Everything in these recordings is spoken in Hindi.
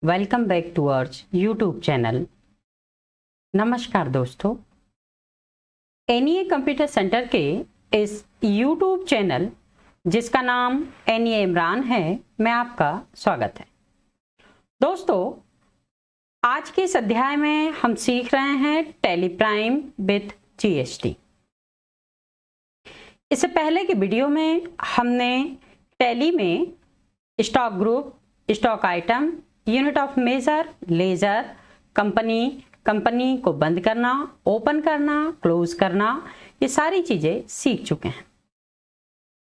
Welcome back to our YouTube channel. नमस्कार दोस्तों, एनईए कंप्यूटर सेंटर के इस यूट्यूब चैनल जिसका नाम एनईए इमरान है, में आपका स्वागत है। दोस्तों, आज के इस अध्याय में हम सीख रहे हैं टैली प्राइम विथ जीएसटी। इससे पहले के वीडियो में हमने टैली में stock group, stock item, unit of measure, ledger, company को बंद करना, ओपन करना, क्लोज करना, ये सारी चीजें सीख चुके हैं।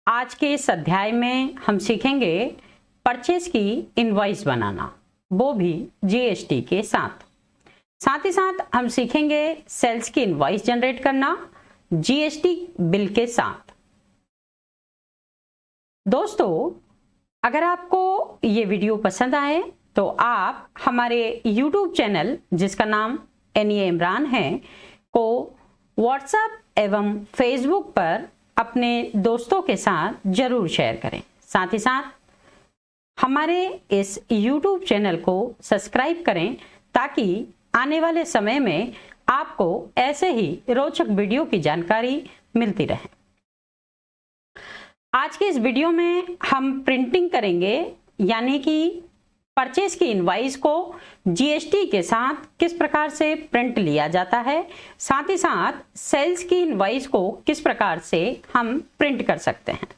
आज के इस अध्याय में हम सीखेंगे परचेज की इनवॉइस बनाना, वो भी जीएसटी के साथ। साथ ही साथ हम सीखेंगे सेल्स की इनवॉइस जनरेट करना जीएसटी बिल के साथ। दोस्तों, अगर आपको ये वीडियो पसंद आए तो आप हमारे YouTube चैनल जिसका नाम एनईए इमरान है को व्हाट्सएप एवं फेसबुक पर अपने दोस्तों के साथ जरूर शेयर करें। साथ ही साथ हमारे इस YouTube चैनल को सब्सक्राइब करें ताकि आने वाले समय में आपको ऐसे ही रोचक वीडियो की जानकारी मिलती रहे। आज के इस वीडियो में हम प्रिंटिंग करेंगे, यानी कि परचेज की इनवॉइस को जीएसटी के साथ किस प्रकार से प्रिंट लिया जाता है, साथ ही साथ सेल्स की इनवॉइस को किस प्रकार से हम प्रिंट कर सकते हैं।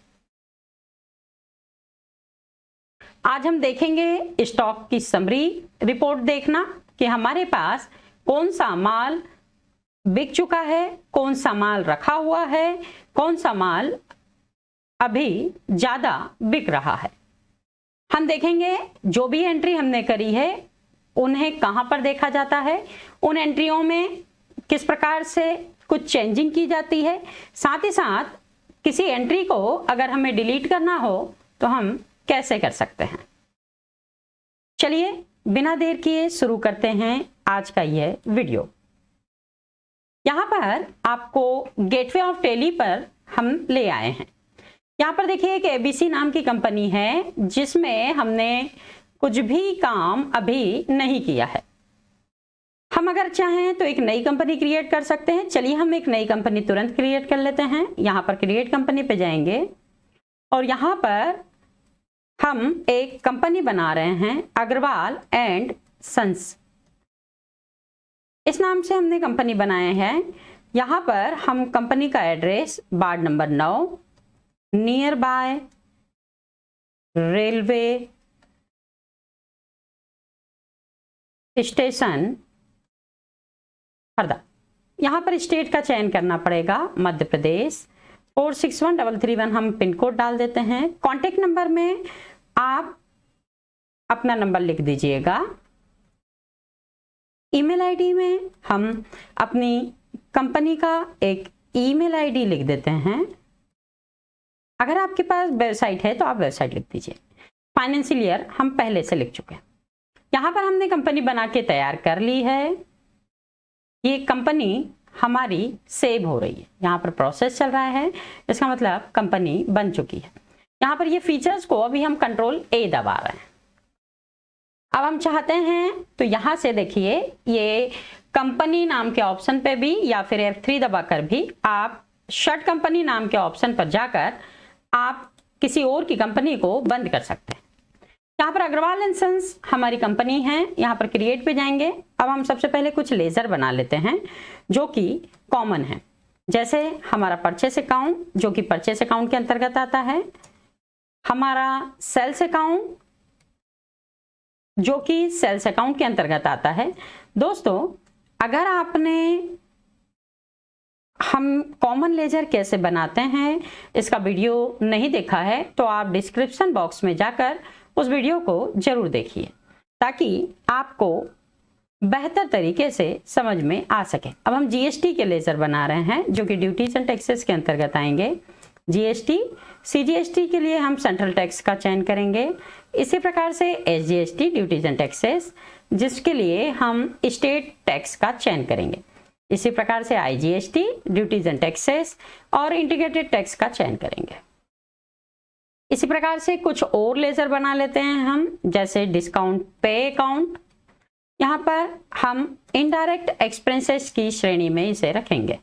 आज हम देखेंगे स्टॉक की समरी रिपोर्ट देखना कि हमारे पास कौन सा माल बिक चुका है, कौन सा माल रखा हुआ है, कौन सा माल अभी ज्यादा बिक रहा है। हम देखेंगे जो भी एंट्री हमने करी है उन्हें कहां पर देखा जाता है, उन एंट्रियों में किस प्रकार से कुछ चेंजिंग की जाती है, साथ ही साथ किसी एंट्री को अगर हमें डिलीट करना हो तो हम कैसे कर सकते हैं। चलिए बिना देर किए शुरू करते हैं आज का यह वीडियो। यहां पर आपको गेटवे ऑफ टैली पर हम ले आए हैं। यहाँ पर देखिए एक एबीसी नाम की कंपनी है जिसमें हमने कुछ भी काम अभी नहीं किया है। हम अगर चाहें तो एक नई कंपनी क्रिएट कर सकते हैं। चलिए हम एक नई कंपनी तुरंत क्रिएट कर लेते हैं। यहाँ पर क्रिएट कंपनी पे जाएंगे और यहाँ पर हम एक कंपनी बना रहे हैं, अग्रवाल एंड सन्स, इस नाम से हमने कंपनी बनाए हैं। यहाँ पर हम कंपनी का address ward number 9 near by railway station Harda, यहां पर स्टेट का चयन करना पड़ेगा, मध्य प्रदेश। 461331 हम पिन कोड डाल देते हैं। कॉन्टेक्ट नंबर में आप अपना नंबर लिख दीजिएगा। ईमेल आईडी में हम अपनी कंपनी का एक ईमेल आईडी लिख देते हैं। अगर आपके पास वेबसाइट है तो आप वेबसाइट लिख दीजिए। फाइनेंशियल ईयर हम पहले से लिख चुके हैं। यहाँ पर हमने कंपनी बना के तैयार कर ली है। ये कंपनी हमारी सेव हो रही है, यहाँ पर प्रोसेस चल रहा है, इसका मतलब कंपनी बन चुकी है। यहाँ पर ये फीचर्स को अभी हम कंट्रोल ए दबा रहे हैं। अब हम चाहते हैं तो यहाँ से देखिए ये कंपनी नाम के ऑप्शन पे भी या फिर F3 दबाकर भी आप शट कंपनी नाम के ऑप्शन पर जाकर आप किसी और की कंपनी को बंद कर सकते हैं। यहाँ पर अग्रवाल एंड सन्स हमारी कंपनी है। यहाँ पर क्रिएट पे जाएंगे। अब हम सबसे पहले कुछ लेजर बना लेते हैं जो कि कॉमन है, जैसे हमारा परचेस अकाउंट जो कि परचेस अकाउंट के अंतर्गत आता है, हमारा सेल्स अकाउंट जो कि सेल्स अकाउंट के अंतर्गत आता है। दोस्तों, अगर आपने हम कॉमन लेजर कैसे बनाते हैं इसका वीडियो नहीं देखा है तो आप डिस्क्रिप्शन बॉक्स में जाकर उस वीडियो को जरूर देखिए ताकि आपको बेहतर तरीके से समझ में आ सके। अब हम जीएसटी के लेजर बना रहे हैं जो कि ड्यूटीज एंड टैक्सेस के अंतर्गत आएंगे। जीएसटी, सीजीएसटी के लिए हम सेंट्रल टैक्स का चयन करेंगे। इसी प्रकार से एसजीएसटी ड्यूटीज एंड टैक्सेस जिसके लिए हम स्टेट टैक्स का चयन करेंगे। इसी प्रकार से आईजीएसटी ड्यूटीज एंड टैक्सेस और इंटीग्रेटेड टैक्स का चयन करेंगे। इसी प्रकार से कुछ और लेजर बना लेते हैं हम, जैसे डिस्काउंट पे अकाउंट। यहाँ पर हम इनडायरेक्ट एक्सपेंसेस की श्रेणी में इसे रखेंगे।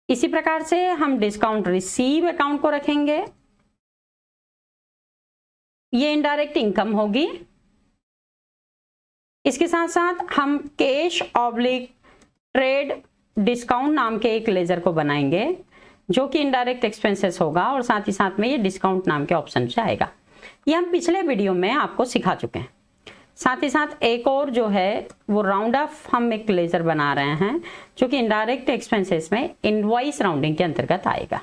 इसी प्रकार से हम डिस्काउंट रिसीव अकाउंट को रखेंगे, ये इनडायरेक्ट इनकम होगी। इसके साथ साथ हम कैश ऑब्लिक ट्रेड डिस्काउंट नाम के एक लेजर को बनाएंगे जो कि इनडायरेक्ट एक्सपेंसेस होगा और साथ ही साथ में ये डिस्काउंट नाम के ऑप्शन से आएगा। ये हम पिछले वीडियो में आपको सिखा चुके हैं। साथ ही साथ एक और जो है वो राउंड ऑफ हम एक लेजर बना रहे हैं जो कि इनडायरेक्ट एक्सपेंसेस में इनवॉइस राउंडिंग के अंतर्गत आएगा।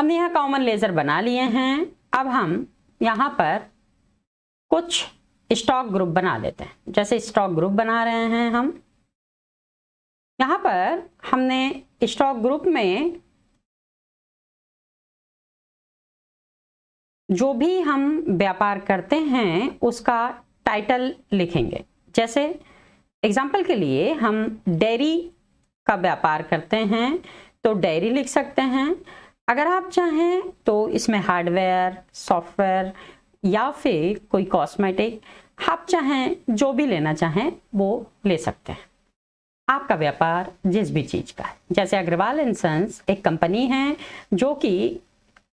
हमने यहाँ कॉमन लेजर बना लिए हैं। अब हम यहाँ पर कुछ स्टॉक ग्रुप बना लेते हैं। जैसे स्टॉक ग्रुप बना रहे हैं हम, यहाँ पर हमने स्टॉक ग्रुप में जो भी हम व्यापार करते हैं उसका टाइटल लिखेंगे। जैसे एग्जाम्पल के लिए हम डेयरी का व्यापार करते हैं तो डेयरी लिख सकते हैं। अगर आप चाहें तो इसमें हार्डवेयर, सॉफ्टवेयर या फिर कोई कॉस्मेटिक, आप चाहें जो भी लेना चाहें वो ले सकते हैं। आपका व्यापार जिस भी चीज का है, जैसे अग्रवाल एंड सन्स एक कंपनी है जो कि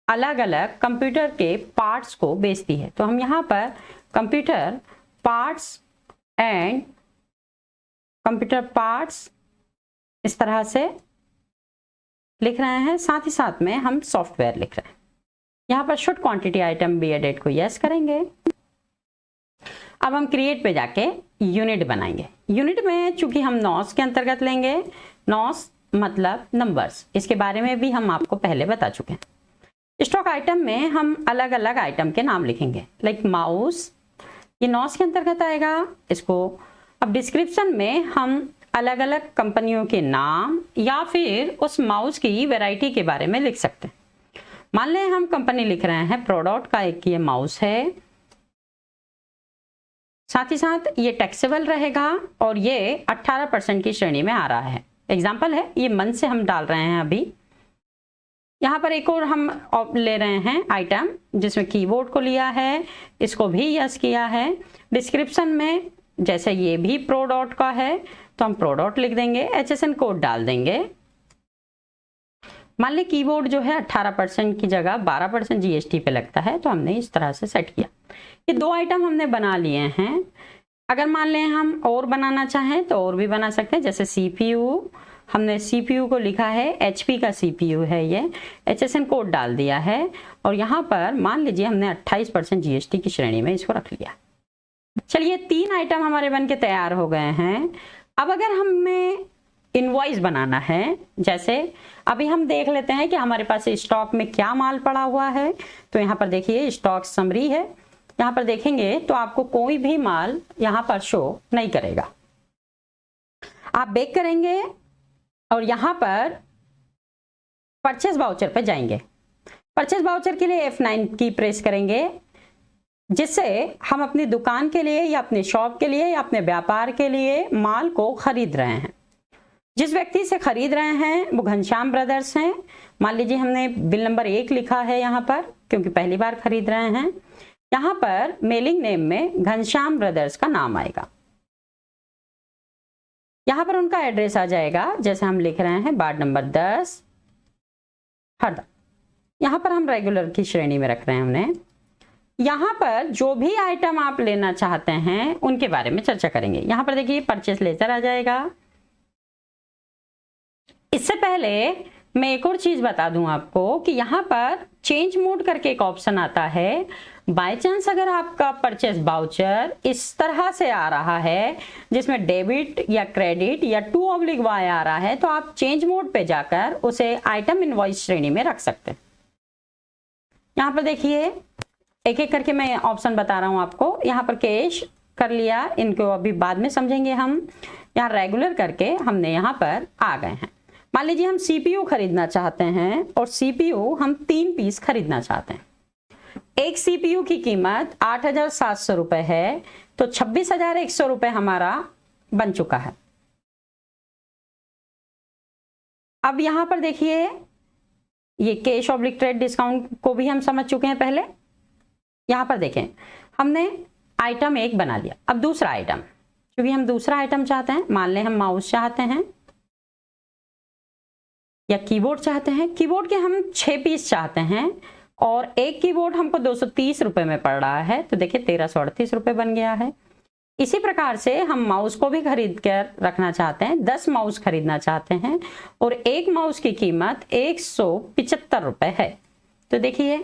अलग अलग कंप्यूटर के पार्ट्स को बेचती है, तो हम यहाँ पर कंप्यूटर पार्ट्स इस तरह से लिख रहे हैं। साथ ही साथ में हम सॉफ्टवेयर लिख रहे हैं। यहाँ पर should quantity item be added को यस करेंगे। अब हम क्रिएट पे जाके यूनिट बनाएंगे। यूनिट में चूंकि हम नॉस के अंतर्गत लेंगे, नॉस मतलब नंबर्स, इसके बारे में भी हम आपको पहले बता चुके हैं। स्टॉक आइटम में हम अलग अलग आइटम के नाम लिखेंगे, लाइक माउस, ये नॉस के अंतर्गत आएगा इसको। अब डिस्क्रिप्शन में हम अलग अलग कंपनियों के नाम या फिर उस माउस की वैरायटी के बारे में लिख सकते हैं। मान लें हम कंपनी लिख रहे हैं प्रोडक्ट का एक ये माउस है, साथ ही साथ ये टैक्सेबल रहेगा और ये 18% की श्रेणी में आ रहा है। एग्जाम्पल है, ये मन से हम डाल रहे हैं अभी। यहाँ पर एक और हम ले रहे हैं आइटम जिसमें कीबोर्ड को लिया है, इसको भी यस किया है। डिस्क्रिप्शन में जैसे ये भी प्रोडक्ट का है तो हम प्रोडक्ट लिख देंगे, HSN कोड डाल देंगे। मान ली कीबोर्ड जो है 18% की जगह 12% GST पे लगता है, तो हमने इस तरह से सेट किया। ये दो आइटम हमने बना लिए हैं। अगर मान लें हम और बनाना चाहें तो और भी बना सकते हैं। जैसे CPU, हमने CPU को लिखा है, HP का CPU है ये, HSN कोड डाल दिया है और यहाँ पर मान लीजिए हमने 28% GST की श्रेणी में इसको रख लिया। चलिए 3 आइटम हमारे बन के तैयार हो गए हैं। अब अगर हमें इनवॉइस बनाना है, जैसे अभी हम देख लेते हैं कि हमारे पास स्टॉक में क्या माल पड़ा हुआ है। तो यहाँ पर देखिए स्टॉक समरी है, यहाँ पर देखेंगे तो आपको कोई भी माल यहाँ पर शो नहीं करेगा। आप बैक करेंगे और यहाँ पर परचेज वाउचर पर जाएंगे। परचेज वाउचर के लिए F9 की प्रेस करेंगे, जिससे हम अपनी दुकान के लिए या अपने शॉप के लिए या अपने व्यापार के लिए माल को खरीद रहे हैं। जिस व्यक्ति से खरीद रहे हैं वो घनश्याम ब्रदर्स हैं। मान लीजिए हमने बिल नंबर 1 लिखा है यहाँ पर, क्योंकि पहली बार खरीद रहे हैं। यहाँ पर मेलिंग नेम में घनश्याम ब्रदर्स का नाम आएगा। यहाँ पर उनका एड्रेस आ जाएगा, जैसे हम लिख रहे हैं वार्ड नंबर 10 हरदा। यहाँ पर हम रेगुलर की श्रेणी में रख रहे हैं उन्हें। यहाँ पर जो भी आइटम आप लेना चाहते हैं उनके बारे में चर्चा करेंगे। यहाँ पर देखिए परचेस लेटर आ जाएगा। इससे पहले मैं एक और चीज बता दूं आपको कि यहाँ पर चेंज मोड करके एक ऑप्शन आता है। बाय चांस अगर आपका परचेस वाउचर इस तरह से आ रहा है जिसमें डेबिट या क्रेडिट या 2/Y आ रहा है, तो आप चेंज मोड पे जाकर उसे आइटम इनवॉइस श्रेणी में रख सकते हैं। यहाँ पर देखिए एक एक करके मैं ऑप्शन बता रहा हूं आपको। यहाँ पर कैश कर लिया, इनको अभी बाद में समझेंगे हम। यहाँ रेगुलर करके हमने यहाँ पर आ गए हैं। मान लीजिए हम CPU खरीदना चाहते हैं और CPU हम 3 पीस खरीदना चाहते हैं। एक CPU की कीमत 8,700 रुपए है, तो 26,100 रुपए हमारा बन चुका है। अब यहां पर देखिए ये कैश ऑब्लिक ट्रेड डिस्काउंट को भी हम समझ चुके हैं पहले। यहाँ पर देखें, हमने आइटम 1 बना लिया। अब दूसरा आइटम, क्योंकि हम दूसरा आइटम चाहते हैं, मान लें हम माउस चाहते हैं या कीबोर्ड चाहते हैं। कीबोर्ड के हम 6 पीस चाहते हैं और एक कीबोर्ड हमको 230 रुपए में पड़ रहा है, तो देखिए 1338 रुपए बन गया है। इसी प्रकार से हम माउस को भी खरीद कर रखना चाहते हैं, 10 माउस खरीदना चाहते हैं और एक माउस की कीमत 175 रुपए है। तो देखिए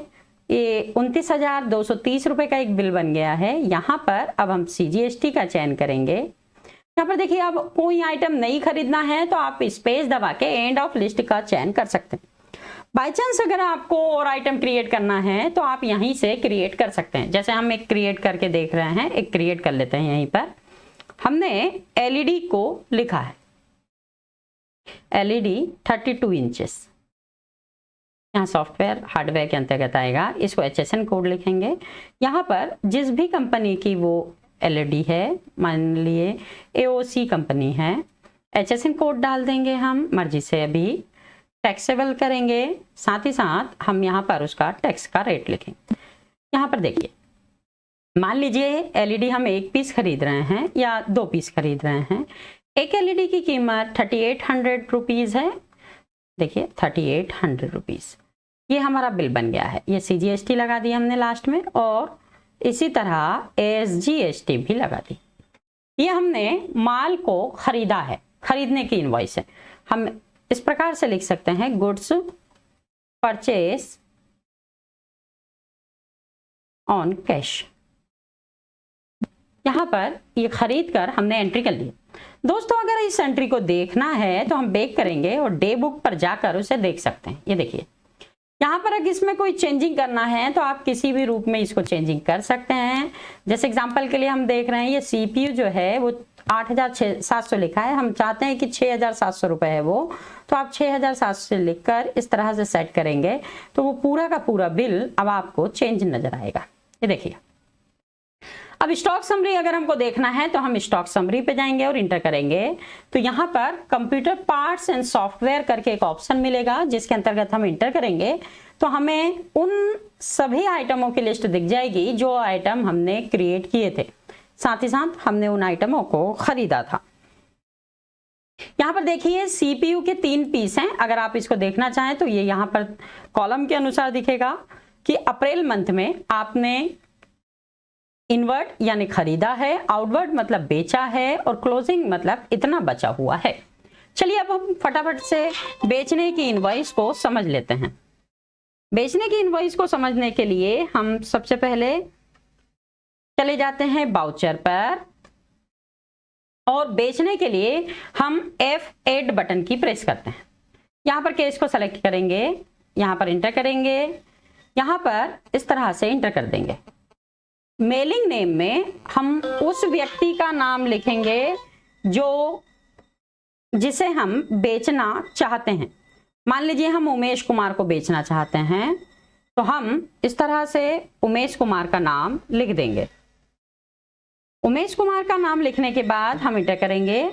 ये 29,230 रुपए का एक बिल बन गया है। यहाँ पर अब हम CGST का चयन करेंगे। यहाँ पर देखिए, अब कोई आइटम नहीं खरीदना है तो आप स्पेस दबा के एंड ऑफ लिस्ट का चयन कर सकते हैं। बाई चांस अगर आपको और आइटम क्रिएट करना है तो आप यहीं से क्रिएट कर सकते हैं। जैसे हम एक क्रिएट करके देख रहे हैं, एक क्रिएट कर लेते हैं। यहीं पर हमने LED को लिखा है, LED 32 इंचेस। यहाँ सॉफ्टवेयर हार्डवेयर के अंतर्गत आएगा। इसको HSN कोड लिखेंगे। यहाँ पर जिस भी कंपनी की वो LED है, मान लिए AOC कंपनी है, HSN कोड डाल देंगे हम मर्जी से। अभी टैक्सेबल करेंगे, साथ ही साथ हम यहाँ पर उसका टैक्स का रेट लिखेंगे। यहाँ पर देखिए, मान लीजिए LED हम 1 पीस खरीद रहे हैं या 2 पीस खरीद रहे हैं। एक LED की कीमत 3800 रुपीज़ है। देखिए 3800 रुपीज़, ये हमारा बिल बन गया है। ये CGST लगा दी हमने लास्ट में और इसी तरह SGST भी लगा दी। ये हमने माल को खरीदा है, खरीदने की इनवॉइस है। हम इस प्रकार से लिख सकते हैं, गुड्स परचेस ऑन कैश। यहां पर ये खरीद कर हमने एंट्री कर ली। दोस्तों अगर इस एंट्री को देखना है तो हम बैक करेंगे और डे बुक पर जाकर उसे देख सकते हैं। ये देखिए, यहाँ पर अगर इसमें कोई चेंजिंग करना है तो आप किसी भी रूप में इसको चेंजिंग कर सकते हैं। जैसे एग्जांपल के लिए हम देख रहे हैं, ये CPU जो है वो 8,700 लिखा है, हम चाहते हैं कि 6,700 रुपए है वो, तो आप 6,700 लिखकर इस तरह से सेट करेंगे तो वो पूरा का पूरा बिल अब आपको चेंज नजर आएगा। ये देखिए, अब स्टॉक समरी अगर हमको देखना है तो हम स्टॉक समरी पे जाएंगे और इंटर करेंगे तो यहाँ पर कंप्यूटर पार्ट्स एंड सॉफ्टवेयर करके एक ऑप्शन मिलेगा, जिसके अंतर्गत हम इंटर करेंगे तो हमें उन सभी आइटमों की लिस्ट दिख जाएगी जो आइटम हमने क्रिएट किए थे, साथ ही साथ हमने उन आइटमों को खरीदा था। यहाँ पर देखिए CPU के 3 पीस हैं। अगर आप इसको देखना चाहें तो ये यहाँ पर कॉलम के अनुसार दिखेगा कि अप्रैल मंथ में आपने इनवर्ड यानी खरीदा है, आउटवर्ड मतलब बेचा है और क्लोजिंग मतलब इतना बचा हुआ है। चलिए अब हम फटाफट से बेचने की इनवॉइस को समझ लेते हैं। बेचने की इनवॉइस को समझने के लिए हम सबसे पहले चले जाते हैं बाउचर पर और बेचने के लिए हम F8 बटन की प्रेस करते हैं। यहाँ पर केस को सेलेक्ट करेंगे, यहाँ पर इंटर करेंगे, यहाँ पर इस तरह से इंटर कर देंगे। मेलिंग नेम में हम उस व्यक्ति का नाम लिखेंगे जिसे हम बेचना चाहते हैं। मान लीजिए हम उमेश कुमार को बेचना चाहते हैं तो हम इस तरह से उमेश कुमार का नाम लिख देंगे। उमेश कुमार का नाम लिखने के बाद हम इंटर करेंगे,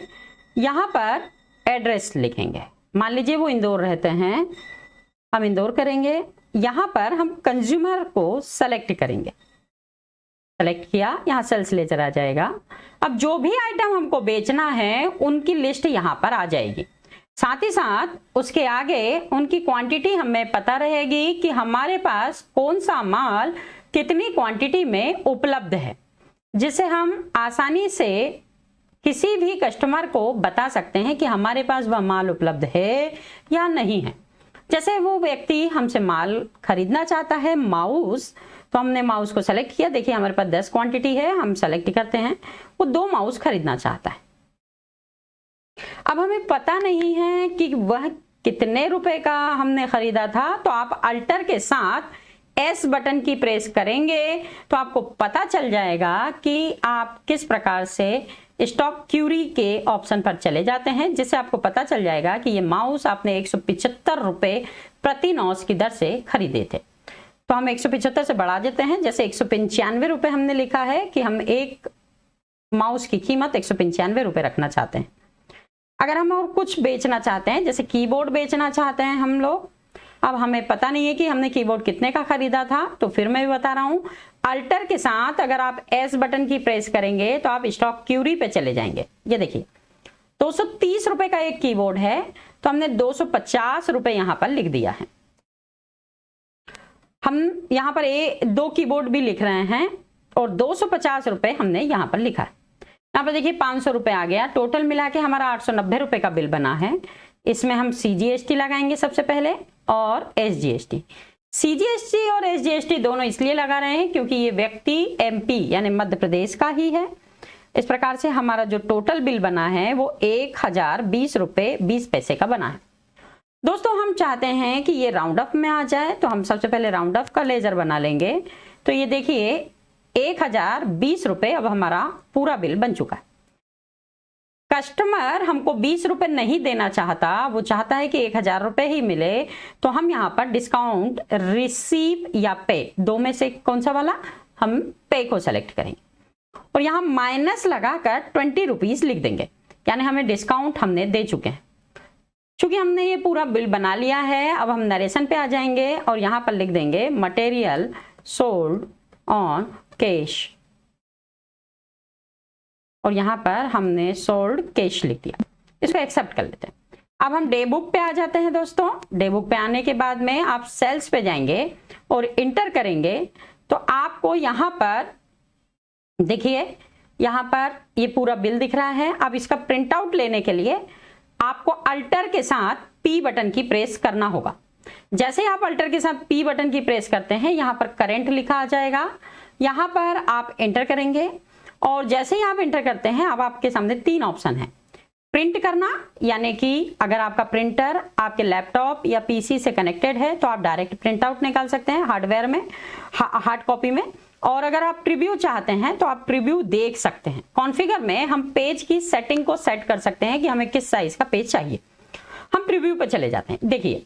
यहाँ पर एड्रेस लिखेंगे। मान लीजिए वो इंदौर रहते हैं, हम इंदौर करेंगे। यहाँ पर हम कंज्यूमर को सेलेक्ट करेंगे, सेलेक्ट किया, यहाँ सेल्स लेजर आ जाएगा। अब जो भी आइटम हमको बेचना है उनकी लिस्ट यहाँ पर आ जाएगी। साथ ही साथ उसके आगे उनकी क्वांटिटी हमें पता रहेगी कि हमारे पास कौन सा माल कितनी क्वांटिटी में उपलब्ध है, जिसे हम आसानी से किसी भी कस्टमर को बता सकते हैं कि हमारे पास वह माल उपलब्ध है या नहीं है। जैसे वो व्यक्ति हमसे माल खरीदना चाहता है माउस, तो हमने माउस को सेलेक्ट किया। देखिए हमारे पास 10 क्वांटिटी है, हम सेलेक्ट करते हैं। वो 2 माउस खरीदना चाहता है। अब हमें पता नहीं है कि वह कितने रुपए का हमने खरीदा था, तो आप अल्टर के साथ S बटन की प्रेस करेंगे तो आपको पता चल जाएगा कि आप किस प्रकार से स्टॉक क्यूरी के ऑप्शन पर चले जाते हैं, जिससे आपको पता चल जाएगा कि ये माउस आपने 175 रुपए प्रति नॉस की दर से खरीदे थे। तो हम 175 से बढ़ा देते हैं। जैसे 195 रुपए हमने लिखा है कि हम एक माउस की कीमत 195 रुपए रखना चाहते हैं। अगर हम और कुछ बेचना चाहते हैं, जैसे कीबोर्ड बेचना चाहते हैं हम लोग, अब हमें पता नहीं है कि हमने कीबोर्ड कितने का खरीदा था, तो फिर मैं भी बता रहा हूं, अल्टर के साथ अगर आप एस बटन की प्रेस करेंगे तो आप स्टॉक क्यूरी पे चले जाएंगे। ये देखिए 230 रुपए का एक कीबोर्ड है, तो हमने 250 रुपए यहां पर लिख दिया है। हम यहां पर दो कीबोर्ड भी लिख रहे हैं और 250 रुपए हमने यहां पर लिखा है। यहां पर देखिए 500 रुपए आ गया, टोटल मिला के हमारा 890 रुपए का बिल बना है। इसमें हम CGST लगाएंगे सबसे पहले और SGST। CGST और SGST दोनों इसलिए लगा रहे हैं क्योंकि ये व्यक्ति MP यानी मध्य प्रदेश का ही है। इस प्रकार से हमारा जो टोटल बिल बना है वो 1020 रुपए 20 पैसे का बना है। दोस्तों हम चाहते हैं कि ये राउंड अप में आ जाए, तो हम सबसे पहले राउंड अप का लेजर बना लेंगे। तो ये देखिए 1020 रुपए अब हमारा पूरा बिल बन चुका है। कस्टमर हमको 20 रुपए नहीं देना चाहता, वो चाहता है कि 1000 रुपए ही मिले, तो हम यहाँ पर डिस्काउंट रिसीव या पे, दो में से कौन सा वाला, हम पे को सेलेक्ट करेंगे और यहाँ माइनस लगाकर 20 रुपीज लिख देंगे, यानी हमें डिस्काउंट हमने दे चुके हैं। चूंकि हमने ये पूरा बिल बना लिया है, अब हम नरेशन पे आ जाएंगे और यहां पर लिख देंगे मटेरियल सोल्ड ऑन कैश, और यहां पर हमने सोल्ड कैश लिख दिया। इसको एक्सेप्ट कर लेते हैं। अब हम डे बुक पे आ जाते हैं दोस्तों। डे बुक पे आने के बाद में आप सेल्स पे जाएंगे और इंटर करेंगे, तो आपको यहां पर देखिए, यहां पर ये पूरा बिल दिख रहा है। अब इसका प्रिंट आउट लेने के लिए आपको अल्टर के साथ P बटन की प्रेस करना होगा। जैसे आप अल्टर के साथ P बटन की प्रेस करते हैं, यहां पर करंट लिखा आ जाएगा, यहां पर आप एंटर करेंगे और जैसे ही आप एंटर करते हैं, अब आपके सामने 3 ऑप्शन है। प्रिंट करना, यानी कि अगर आपका प्रिंटर आपके लैपटॉप या PC से कनेक्टेड है तो आप डायरेक्ट प्रिंट आउट निकाल सकते हैं हार्डवेयर में, हार्ड कॉपी में। और अगर आप प्रीव्यू चाहते हैं तो आप प्रीव्यू देख सकते हैं। कॉन्फ़िगर में हम पेज की सेटिंग को सेट कर सकते हैं कि हमें किस साइज का पेज चाहिए। हम प्रीव्यू पर चले जाते हैं। देखिए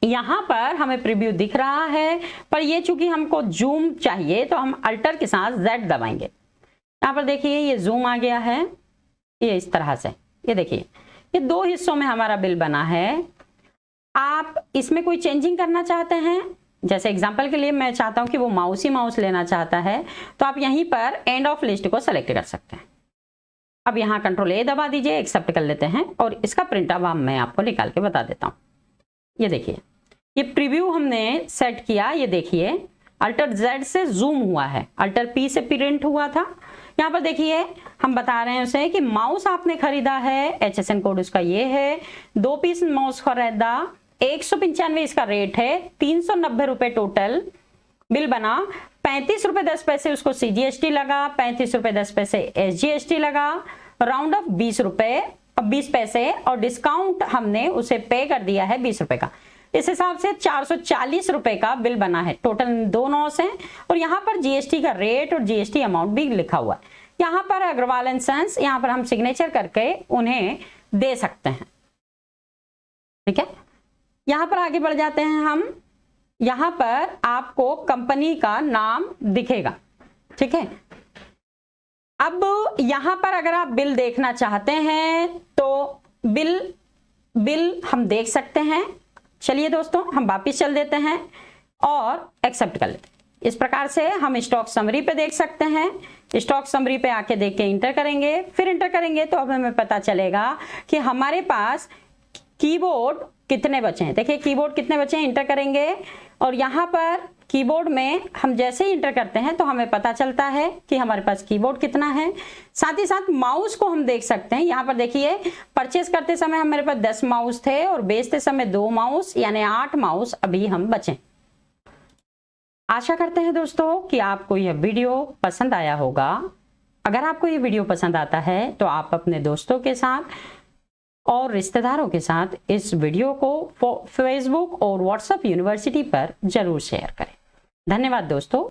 यहां पर हमें प्रीव्यू दिख रहा है, पर ये चूंकि हमको जूम चाहिए तो हम अल्टर के साथ Z दबाएंगे। यहां पर देखिए ये जूम आ गया है, ये इस तरह से। ये देखिए ये 2 हिस्सों में हमारा बिल बना है। आप इसमें कोई चेंजिंग करना चाहते हैं, जैसे एग्जांपल के लिए मैं चाहता हूं कि वो माउस ही माउस लेना चाहता है, तो आप यहीं पर एंड ऑफ लिस्ट को सेलेक्ट कर सकते हैं। अब यहाँ कंट्रोल A दबा दीजिए, एक्सेप्ट कर लेते हैं और इसका प्रिंट अब मैं आपको निकाल के बता देता हूँ। ये देखिए ये प्रीव्यू हमने सेट किया, ये देखिए अल्टर Z से जूम हुआ है, अल्टर P से प्रिंट हुआ था। यहाँ पर देखिए हम बता रहे हैं उसे कि माउस आपने खरीदा है, HSN कोड उसका ये है, 2 पीस माउस खरीदा, 195 इसका रेट है, 390 रुपए टोटल बिल बना, 35 रुपए 10 पैसे उसको CGST लगा, 35 रुपए 10 पैसे SGST लगा, राउंड ऑफ 20 रुपए 20 पैसे और डिस्काउंट हमने उसे पे कर दिया है 20 रुपए का। इस हिसाब से 440 रुपए का बिल बना है। टोटल 2 नॉस हैं और यहाँ पर GST का रेट और GST अमाउंट भी लिखा हुआ है। यहाँ पर अग्रवाल एंड सन्स, यहाँ पर हम सिग्नेचर करके उन्हें दे सकते हैं। ठीक है, यहां पर आगे बढ़ जाते हैं हम। यहां पर आपको कंपनी का नाम दिखेगा। ठीक है, अब यहां पर अगर आप बिल देखना चाहते हैं तो बिल हम देख सकते हैं। चलिए दोस्तों हम वापिस चल देते हैं और एक्सेप्ट कर लेते हैं। इस प्रकार से हम स्टॉक समरी पे देख सकते हैं। स्टॉक समरी पे आके देख के इंटर करेंगे, फिर इंटर करेंगे तो अब हमें पता चलेगा कि हमारे पास कीबोर्ड कितने बचे हैं। देखिए कीबोर्ड कितने बचे हैं, इंटर करेंगे और यहाँ पर कीबोर्ड में हम जैसे ही इंटर करते हैं तो हमें पता चलता है कि हमारे पास कीबोर्ड कितना है। साथ ही साथ माउस को हम देख सकते हैं। यहाँ पर देखिए परचेस करते समय हमारे पास 10 माउस थे और बेचते समय 2 माउस, यानी 8 माउस अभी हम बचे। आशा करते हैं दोस्तों कि आपको यह वीडियो पसंद आया होगा। अगर आपको यह वीडियो पसंद आता है तो आप अपने दोस्तों के साथ और रिश्तेदारों के साथ इस वीडियो को फेसबुक और व्हाट्सएप यूनिवर्सिटी पर जरूर शेयर करें। धन्यवाद दोस्तों।